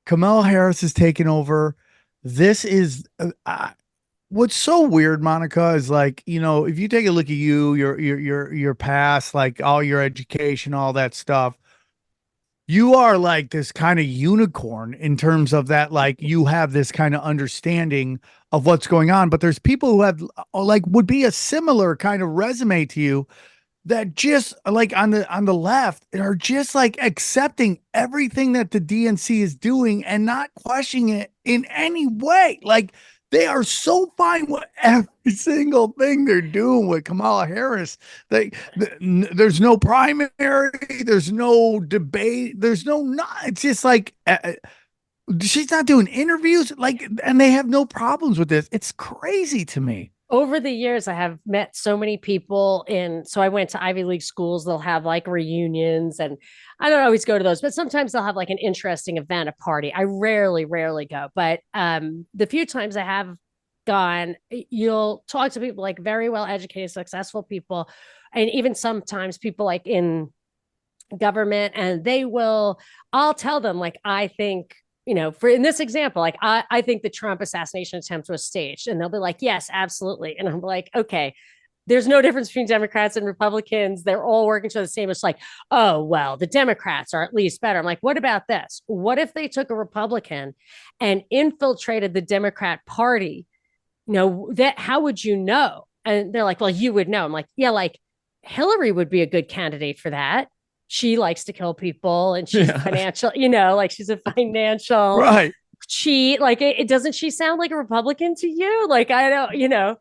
Kamala Harris has taken over. This is what's so weird, Monica, is like, if you take a look at your past, like all your education, all that stuff, you are like this kind of unicorn in terms of that, like you have this kind of understanding of what's going on. But there's people who have like would be a similar kind of resume to you that just like on the left are just like accepting everything that the DNC is doing and not questioning it in any way. Like they are so fine with every single thing they're doing with Kamala Harris. There's no primary, there's no debate, there's no not. It's just like she's not doing interviews, like, and they have no problems with this. It's crazy to me. Over the years, I have met so many people so I went to Ivy League schools. They'll have like reunions, and I don't always go to those, but sometimes they'll have like an interesting event, a party. I rarely go, but the few times I have gone, you'll talk to people like very well educated, successful people, and even sometimes people like in government, and I'll tell them, like, I think, for in this example, like I think the Trump assassination attempt was staged. And they'll be like, yes, absolutely. And I'm like, okay, there's no difference between Democrats and Republicans. They're all working to the same. It's like, oh, well, the Democrats are at least better. I'm like, what about this? What if they took a Republican and infiltrated the Democrat Party? That how would you know? And they're like, well, you would know. I'm like, yeah, like Hillary would be a good candidate for that. She likes to kill people and she's Yeah. financial, like she's a financial Right. cheat. Like it doesn't she sound like a Republican to you? Like I don't,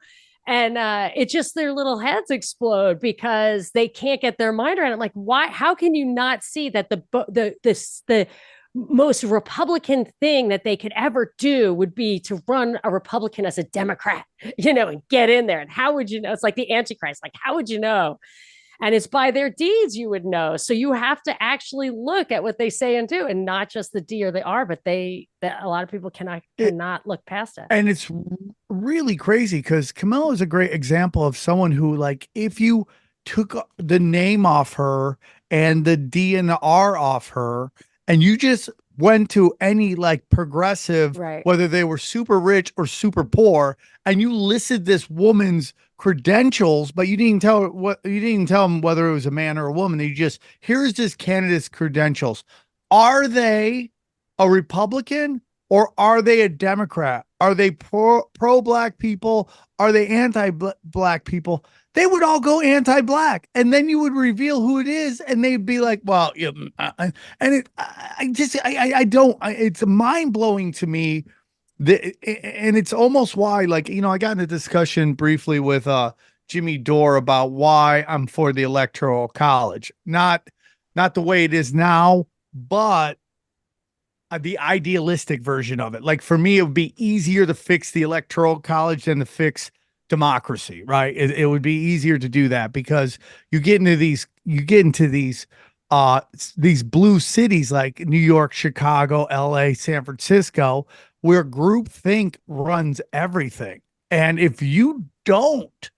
and it just their little heads explode because they can't get their mind around it. Like, why? How can you not see that the most Republican thing that they could ever do would be to run a Republican as a Democrat, and get in there? And how would you know? It's like the Antichrist. Like, how would you know? And it's by their deeds you would know. So you have to actually look at what they say and do, and not just the D or the R, but that a lot of people It, cannot look past it. and it's really crazy because Camilla is a great example of someone who, like, if you took the name off her and the D and the R off her, and you just went to any like progressive, Right. whether they were super rich or super poor, and you listed this woman's credentials, but you didn't tell them whether it was a man or a woman. You just here's this candidate's credentials. Are they a Republican? Or are they a Democrat? Are they pro black people? Are they anti black people? They would all go anti black, and then you would reveal who it is, and they'd be like, "Well, yeah," and I don't. It's mind blowing to me and it's almost why, like, I got in a discussion briefly with Jimmy Dore about why I'm for the electoral college. Not the way it is now, but the idealistic version of it. Like for me, it would be easier to fix the electoral college than to fix democracy, right? It would be easier to do that because you get into these blue cities like New York, Chicago, LA, San Francisco, where groupthink runs everything. And if you don't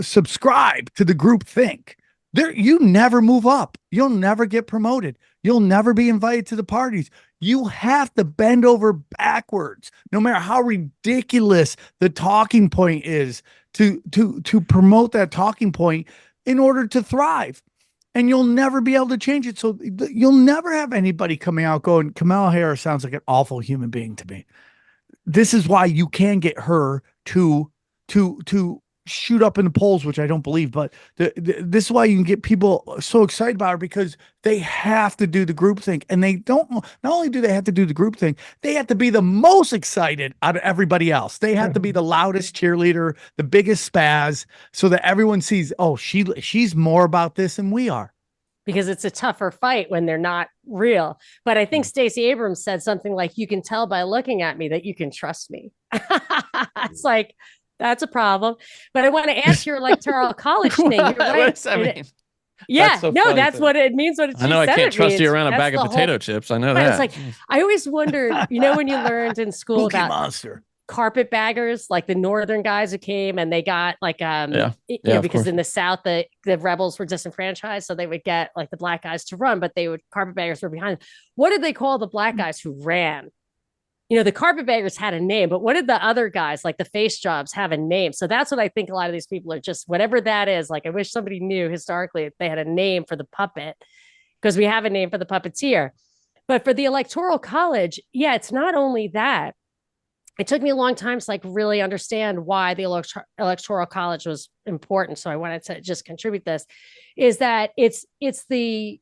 subscribe to the groupthink, you never move up. You'll never get promoted. You'll never be invited to the parties. You have to bend over backwards, no matter how ridiculous the talking point is, to promote that talking point in order to thrive. And you'll never be able to change it. So you'll never have anybody coming out going, Kamala Harris sounds like an awful human being to me. This is why you can get her to shoot up in the polls, which I don't believe, but this is why you can get people so excited about her because they have to do the group thing, and they don't. Not only do they have to do the group thing, they have to be the most excited out of everybody else. They have to be the loudest cheerleader, the biggest spaz, so that everyone sees, oh, she's more about this than we are. Because it's a tougher fight when they're not real. But I think Stacey Abrams said something like, you can tell by looking at me that you can trust me. It's like, that's a problem. But I want to ask your electoral college thing. You're What right. does that mean? Yeah, That's so no, funny that's to what it means. What I she know I said can't it trust you means. around a That's bag of the potato whole. chips. I know Right. It's that. like I always wondered. When you learned in school Cookie about Monster. carpetbaggers, like the northern guys who came and they got like Yeah. you Yeah, know, of because course. in the South the rebels were disenfranchised, so they would get like the black guys to run, but they would carpetbaggers were behind. What did they call the black guys who ran? You know, the carpetbaggers had a name, but what did the other guys, like the face jobs, have a name? So that's what I think a lot of these people are just whatever that is. Like, I wish somebody knew historically if they had a name for the puppet, because we have a name for the puppeteer. But for the electoral college, yeah, it's not only that. It took me a long time to like really understand why the electoral college was important. So I wanted to just contribute this is that it's the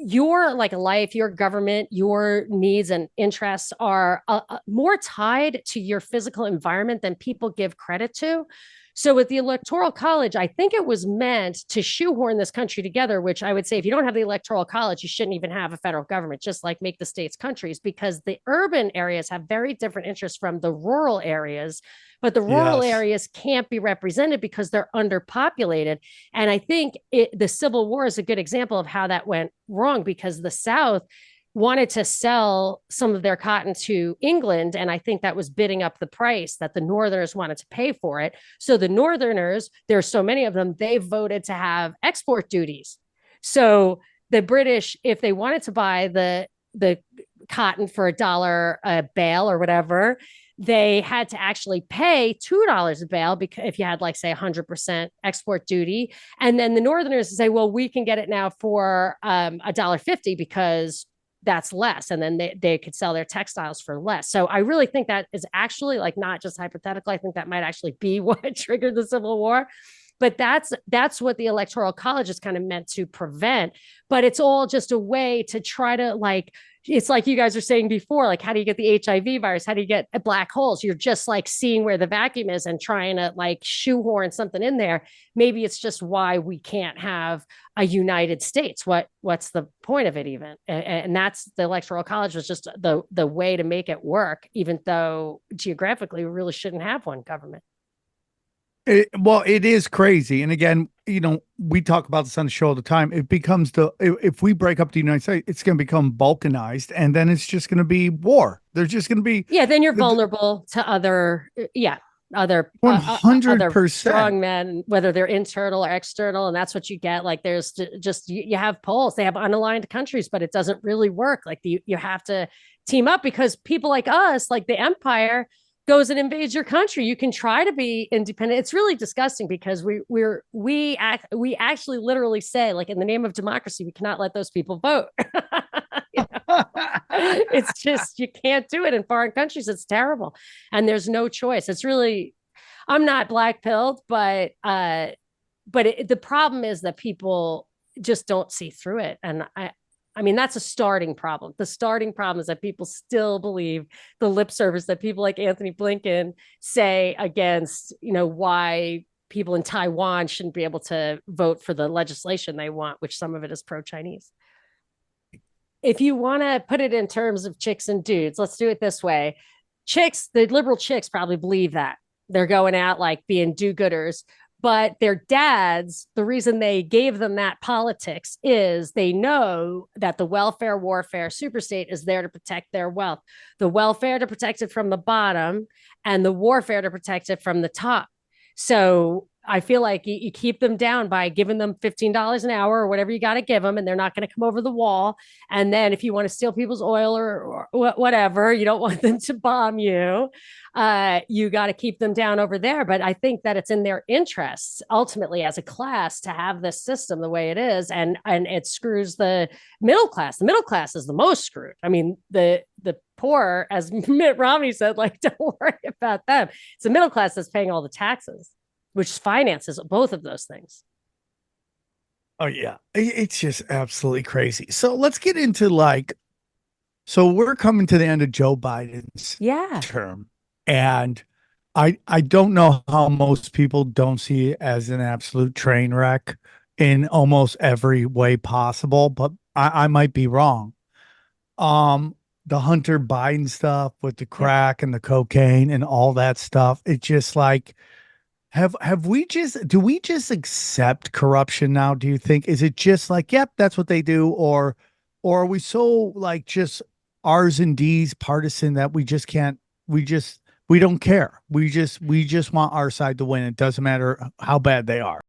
your like life, your government, your needs and interests are more tied to your physical environment than people give credit to. So with the electoral college, I think it was meant to shoehorn this country together, which I would say if you don't have the electoral college, you shouldn't even have a federal government, just like make the states countries, because the urban areas have very different interests from the rural areas, but the rural Yes. areas can't be represented because they're underpopulated. And I think the Civil War is a good example of how that went wrong, because the South wanted to sell some of their cotton to England. And I think that was bidding up the price that the Northerners wanted to pay for it. So the Northerners, there's so many of them, they voted to have export duties. So the British, if they wanted to buy the cotton for $1 a bale or whatever, they had to actually pay $2 a bale because if you had like say 100% export duty, and then the Northerners say, well, we can get it now for $1.50 because that's less, and then they could sell their textiles for less. So I really think that is actually like not just hypothetical. I think that might actually be what triggered the Civil War. But that's what the electoral college is kind of meant to prevent. But it's all just a way to try to like, it's like you guys were saying before, like how do you get the HIV virus? How do you get black holes? You're just like seeing where the vacuum is and trying to like shoehorn something in there. Maybe it's just why we can't have a United States. What's the point of it even? And that's the electoral college was just the way to make it work, even though geographically we really shouldn't have one government. Well, it is crazy. And again, we talk about this on the show all the time. It becomes if we break up the United States, it's going to become balkanized, and then it's just going to be war. There's just going to be Yeah, then you're vulnerable to other other 100%. strong men, whether they're internal or external, and that's what you get. Like there's just you have polls, they have unaligned countries, but it doesn't really work. Like you have to team up because people like us, like the empire, goes and invades your country. You can try to be independent. It's really disgusting because we actually literally say, like, in the name of democracy, we cannot let those people vote. You know? It's just you can't do it in foreign countries. It's terrible, and there's no choice. It's really, I'm not black pilled, but the problem is that people just don't see through it, and I mean, that's a starting problem. The starting problem is that people still believe the lip service that people like Anthony Blinken say against, why people in Taiwan shouldn't be able to vote for the legislation they want, which some of it is pro-Chinese. If you want to put it in terms of chicks and dudes, let's do it this way. Chicks, the liberal chicks probably believe that. They're going out like being do-gooders. But their dads, the reason they gave them that politics is they know that the welfare warfare superstate is there to protect their wealth, the welfare to protect it from the bottom, and the warfare to protect it from the top. So I feel like you keep them down by giving them $15 an hour or whatever you got to give them, and they're not going to come over the wall. And then if you want to steal people's oil or whatever, you don't want them to bomb you. You got to keep them down over there. But I think that it's in their interests ultimately as a class to have this system the way it is, and it screws the middle class. The middle class is the most screwed. I mean, the poor, as Mitt Romney said, like, don't worry about them. It's the middle class that's paying all the taxes, which finances both of those things. Oh yeah, it's just absolutely crazy. So let's get into so we're coming to the end of Joe Biden's Yeah. term, and I don't know how most people don't see it as an absolute train wreck in almost every way possible, but I might be wrong. The Hunter Biden stuff with the Yep. crack and the cocaine and all that stuff, it's just like, have we just do we just accept corruption now? Do you think is it just like, yep, that's what they do, or are we so like just R's and D's partisan that we just can't we We don't care. We just want our side to win. It doesn't matter how bad they are.